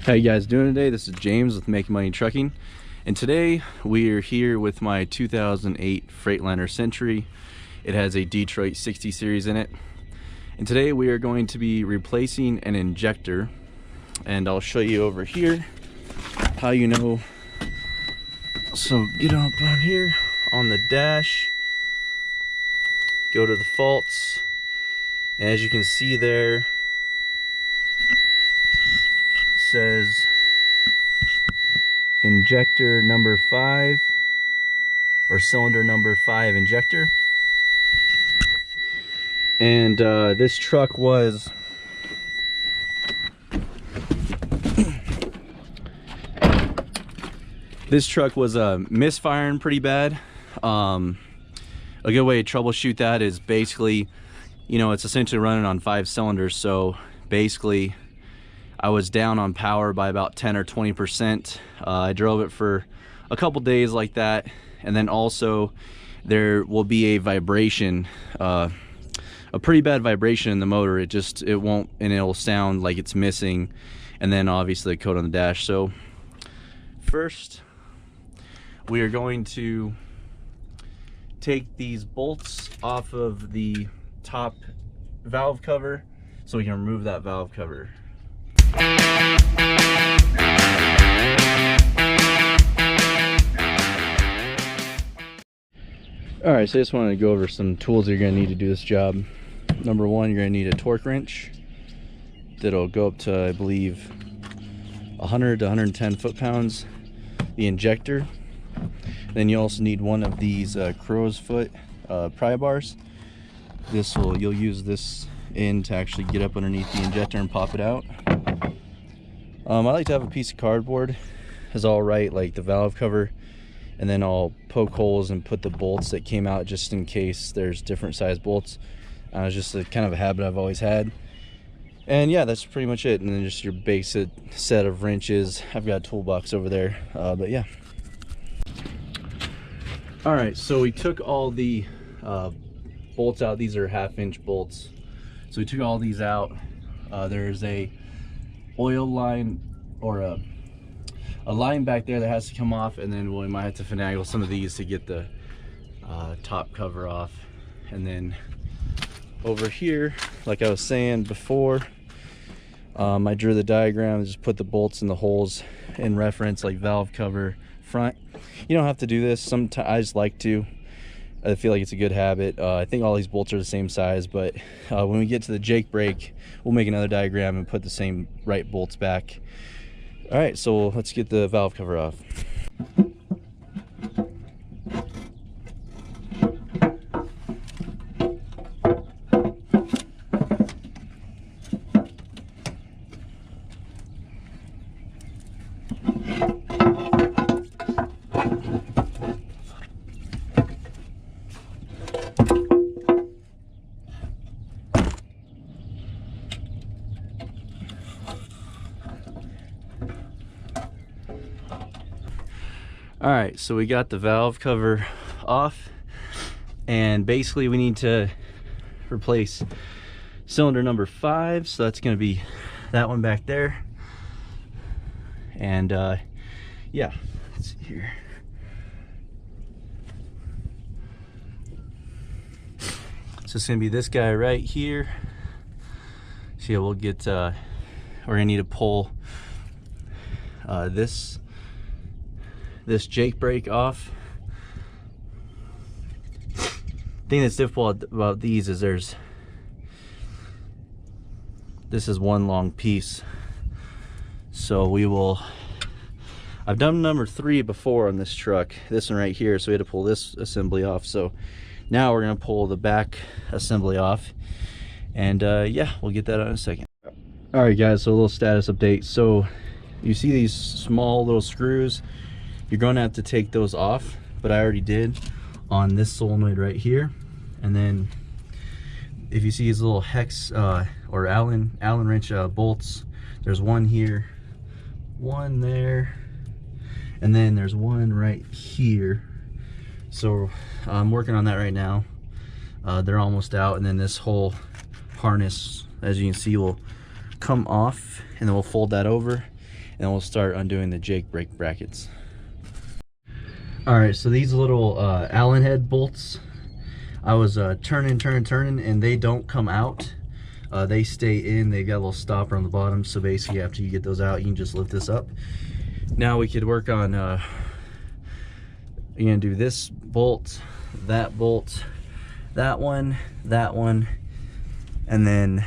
How you guys doing today? This is James with Making Money Trucking, and today we are here with my 2008 Freightliner Century. It has a Detroit 60 series in it, and today we are going to be replacing an injector, and I'll show you over here how you know. So get up on here on the dash, go to the faults, and as you can see there, says injector number 5 or cylinder number 5 injector. And this truck was misfiring pretty bad. A good way to troubleshoot that is basically, you know, it's essentially running on 5 cylinders, so basically I was down on power by about 10 or 20%. I drove it for a couple days like that, and then also there will be a vibration, a pretty bad vibration in the motor. It won't, and it'll sound like it's missing, and then obviously the code on the dash. So first we are going to take these bolts off of the top valve cover so we can remove that valve cover. Alright, so I just wanted to go over some tools you're going to need to do this job. Number one, you're going to need a torque wrench that'll go up to, I believe, 100 to 110 foot-pounds. The injector. Then you also need one of these crow's foot pry bars. You'll use this end to actually get up underneath the injector and pop it out. I like to have a piece of cardboard is all right, like the valve cover, and then I'll poke holes and put the bolts that came out just in case there's different size bolts. It's just a kind of a habit I've always had. And yeah, that's pretty much it. And then just your basic set of wrenches. I've got a toolbox over there, but yeah. All right, so we took all the bolts out. These are 1/2-inch bolts. So we took all these out. There's a oil line or a line back there that has to come off, and then we might have to finagle some of these to get the top cover off. And then over here, like I was saying before, I drew the diagram and just put the bolts in the holes in reference, like valve cover, front. You don't have to do this. Sometimes I just like to. I feel like it's a good habit. I think all these bolts are the same size, but when we get to the Jake brake, we'll make another diagram and put the same right bolts back. All right, so let's get the valve cover off. All right, so we got the valve cover off, and basically we need to replace cylinder number 5, so that's going to be that one back there. And yeah, let's see here. So it's going to be this guy right here. So yeah, we'll get we're going to need to pull this Jake brake off. The thing that's difficult about these is this is one long piece. So I've done number 3 before on this truck, this one right here, so we had to pull this assembly off. So now we're gonna pull the back assembly off, and yeah, we'll get that out in a second. All right guys, so a little status update. So you see these small little screws, you're going to have to take those off, but I already did on this solenoid right here. And then if you see these little hex or Allen wrench bolts, there's one here, one there, and then there's one right here. So I'm working on that right now. They're almost out, and then this whole harness, as you can see, will come off, and then we'll fold that over, and we'll start undoing the Jake brake brackets. All right, so these little Allen head bolts, I was turning, and they don't come out. They stay in. They got a little stopper on the bottom, so basically after you get those out, you can just lift this up. Now we could work on, you're gonna do this bolt, that one, and then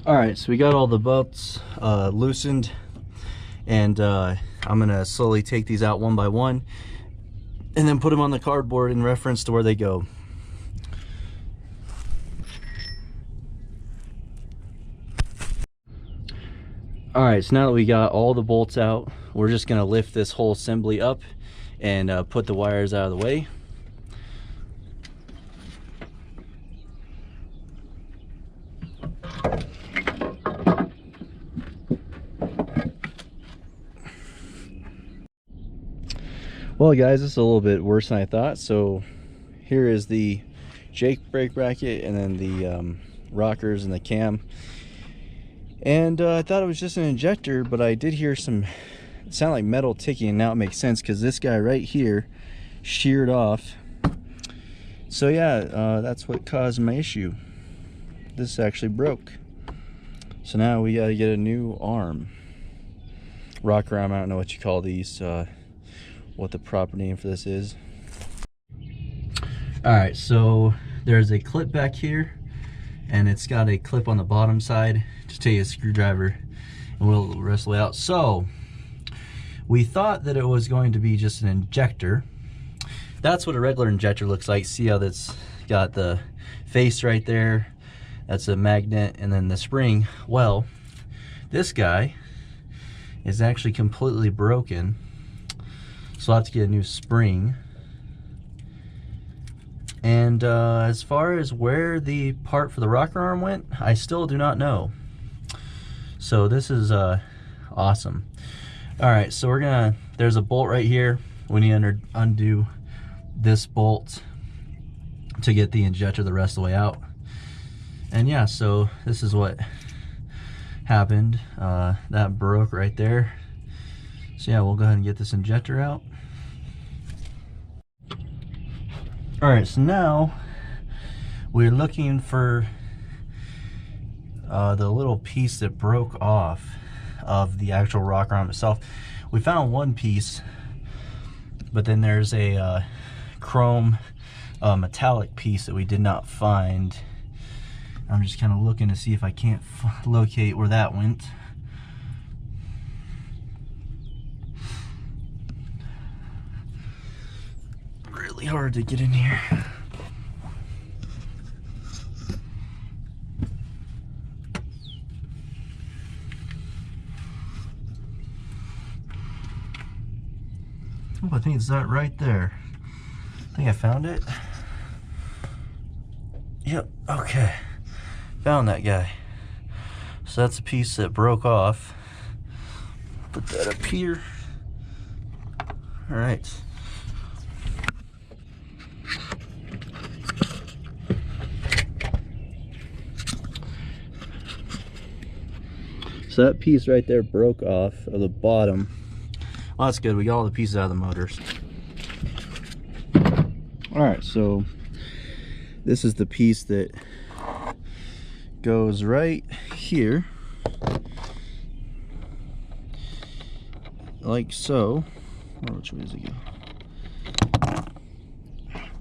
all right, so we got all the bolts loosened, and I'm gonna slowly take these out one by one and then put them on the cardboard in reference to where they go. All right, so now that we got all the bolts out, we're just gonna lift this whole assembly up and put the wires out of the way. Well guys, this is a little bit worse than I thought. So here is the Jake brake bracket, and then the rockers and the cam. And I thought it was just an injector, but I did hear some, it sounded like metal ticking, and now it makes sense because this guy right here sheared off. So yeah, that's what caused my issue. This actually broke. So now we got to get a new arm. Rocker arm, I don't know what you call these, what the proper name for this is. All right, so there's a clip back here, and it's got a clip on the bottom side. Just take a screwdriver and we'll wrestle it out. So we thought that it was going to be just an injector. That's what a regular injector looks like. See how that's got the face right there? That's a magnet, and then the spring. Well, this guy is actually completely broken, so I'll have to get a new spring. And as far as where the part for the rocker arm went, I still do not know. So this is awesome. All right, so we're gonna, there's a bolt right here. We need to undo this bolt to get the injector the rest of the way out. And yeah, so this is what happened. That broke right there. So yeah, we'll go ahead and get this injector out. All right, so now we're looking for the little piece that broke off of the actual rocker arm itself. We found one piece, but then there's a chrome metallic piece that we did not find. I'm just kind of looking to see if I can't locate where that went. Really hard to get in here. Oh, I think it's that right there. I think I found it. Yep, okay. Found that guy. So that's a piece that broke off. Put that up here. All right. So that piece right there broke off of the bottom. Well, that's good. We got all the pieces out of the motors. All right, so this is the piece that goes right here, like so. Or which way does it go?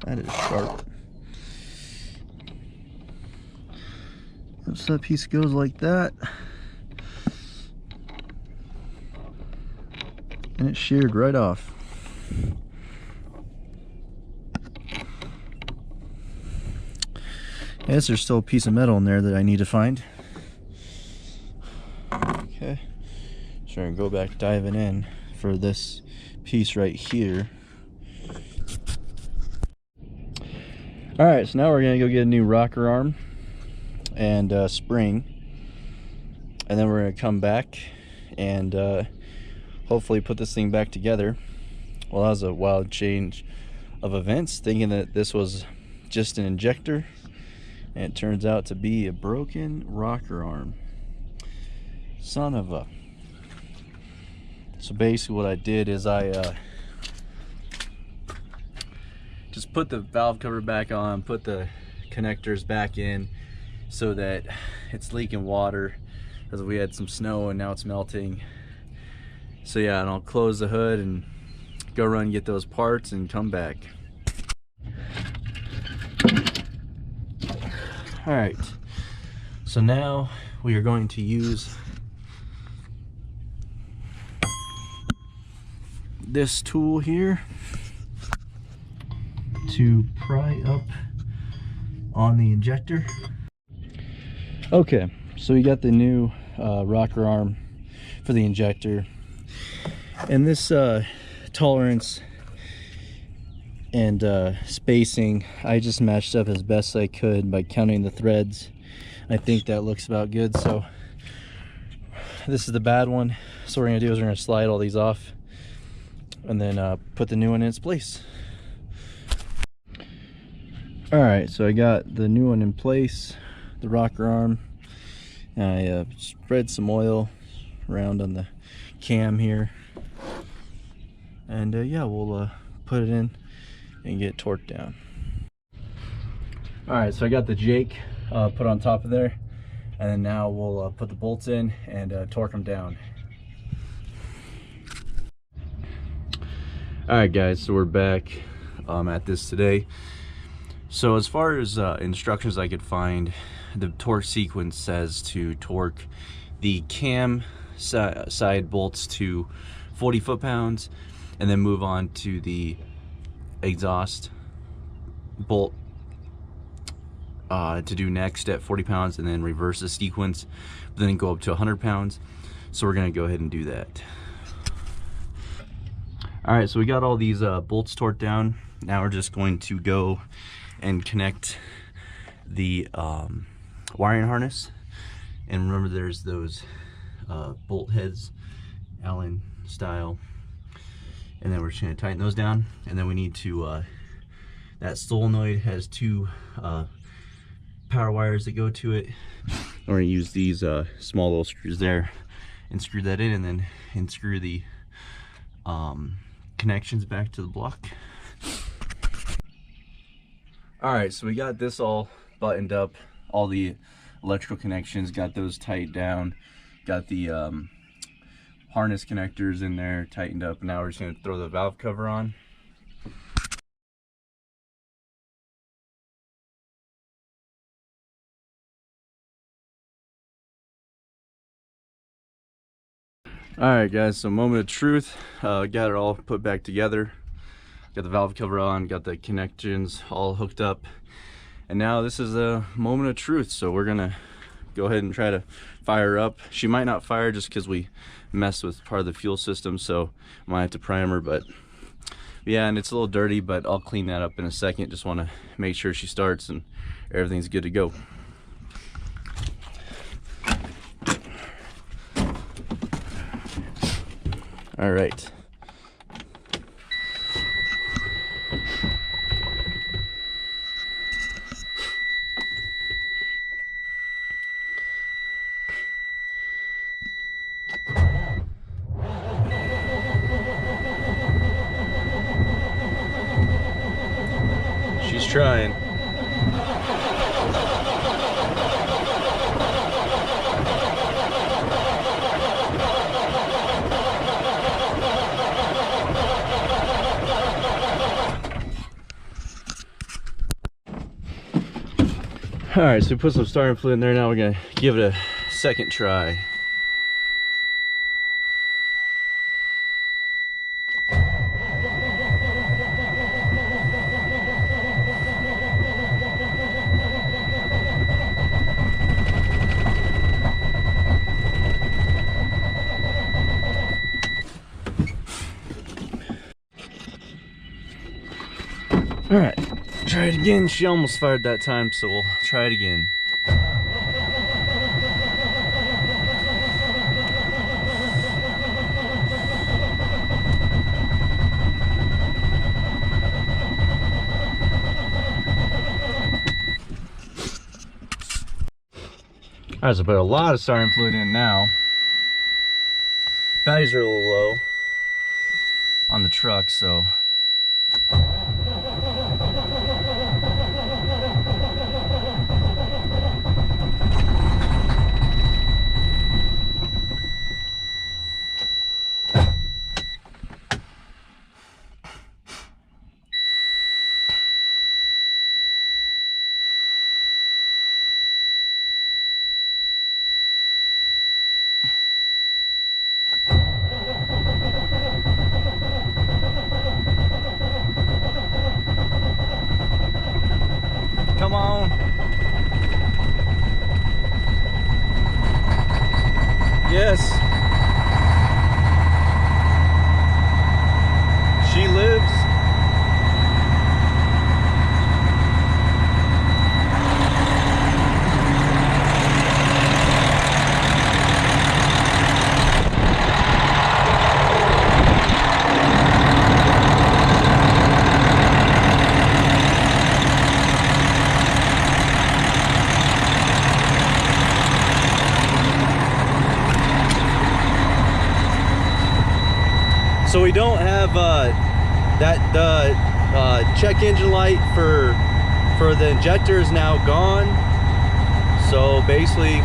That is sharp. So that piece goes like that, and it sheared right off. I guess there's still a piece of metal in there that I need to find. Okay, so we're gonna go back diving in for this piece right here. All right, so now we're gonna go get a new rocker arm and spring, and then we're gonna come back and hopefully put this thing back together. Well, that was a wild change of events, thinking that this was just an injector, and it turns out to be a broken rocker arm. Son of a... So basically what I did is I just put the valve cover back on, put the connectors back in so that it's leaking water, because we had some snow and now it's melting. So yeah, and I'll close the hood and go run and get those parts and come back. All right, so now we are going to use this tool here to pry up on the injector. Okay, so we got the new rocker arm for the injector, and this tolerance and spacing I just matched up as best I could by counting the threads. I think that looks about good. So this is the bad one, so what we're gonna do is we're gonna slide all these off and then put the new one in its place. All right, so I got the new one in place, the rocker arm. I spread some oil around on the cam here, and yeah, we'll put it in and get it torqued down. All right, so I got the Jake put on top of there, and then now we'll put the bolts in and torque them down. All right guys, so we're back at this today. So as far as instructions I could find, the torque sequence says to torque the cam side bolts to 40 foot-pounds, and then move on to the exhaust bolt to do next at 40 pounds, and then reverse the sequence, then go up to 100 pounds. So we're gonna go ahead and do that. All right, so we got all these bolts torqued down. Now we're just going to go and connect the wiring harness. And remember, there's those bolt heads, Allen style. And then we're just gonna tighten those down. And then we need to, that solenoid has two power wires that go to it. We're gonna use these small little screws there and screw that in, and then unscrew the connections back to the block. All right, so we got this all buttoned up, all the electrical connections, got those tightened down, got the harness connectors in there tightened up. Now we're just gonna throw the valve cover on. All right guys, so moment of truth. Got it all put back together. Got the valve cover on, got the connections all hooked up, and now this is a moment of truth. So we're gonna go ahead and try to fire her up. She might not fire just because we messed with part of the fuel system, so I might have to prime her. But yeah, and it's a little dirty, but I'll clean that up in a second. Just want to make sure she starts and everything's good to go. All right. She's trying. All right, so we put some starting fluid in there. Now we're gonna give it a second try. All right, try it again. She almost fired that time, so we'll try it again. Alright, so put a lot of starting fluid in now. Batteries are a little low on the truck, so come on. Yes. She lives. So we don't have that check engine light for the injector is now gone. So basically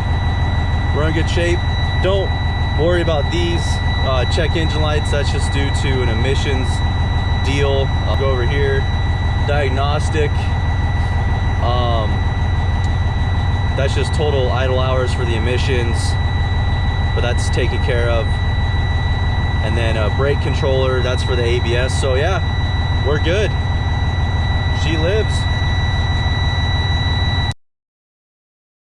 we're in good shape. Don't worry about these check engine lights. That's just due to an emissions deal. I'll go over here, diagnostic. That's just total idle hours for the emissions, but that's taken care of. And then a brake controller, that's for the ABS. So yeah, we're good. She lives.